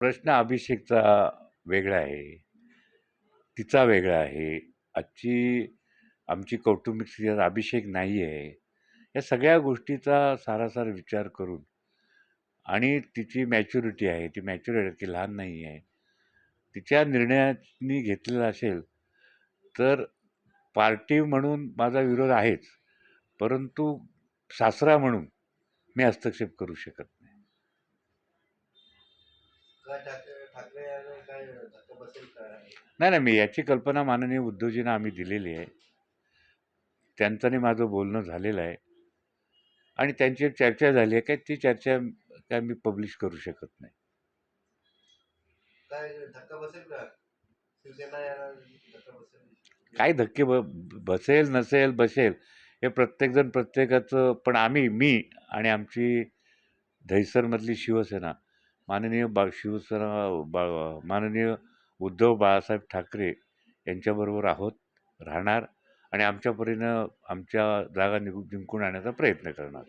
प्रश्न अभिषेकचा वेगळा आहे, तिचा वेगळा आहे. आजची आमची कौटुंबिक स्थिती अभिषेक नाही आहे. या सगळ्या गोष्टीचा सारासार विचार करून आणि तिची मॅच्युरिटी आहे, ती मॅच्युअर आहे, ती लहान नाही आहे. तिच्या निर्णयानी घेतलेला असेल, तर पार्टी म्हणून माझा विरोध आहेच. परंतु सासरा म्हणून मी हस्तक्षेप करू शकत नाही. नाही, मी याची कल्पना माननीय उद्धवजींना आम्ही दिलेली आहे. त्यांचं आणि माझं बोलणं झालेलं आहे आणि त्यांची चर्चा झाली आहे. काय ती चर्चा काय मी पब्लिश करू शकत नाही. काय धक्के बसेल नसेल बसेल हे प्रत्येकजण प्रत्येकाचं, पण मी आणि आमची दहिसरमधली शिवसेना माननीय माननीय उद्धव बाळासाहेब ठाकरे यांच्याबरोबर आहोत, राहणार आणि आमच्या परीनं आमच्या जागा जिंकून आणण्याचा प्रयत्न करणार.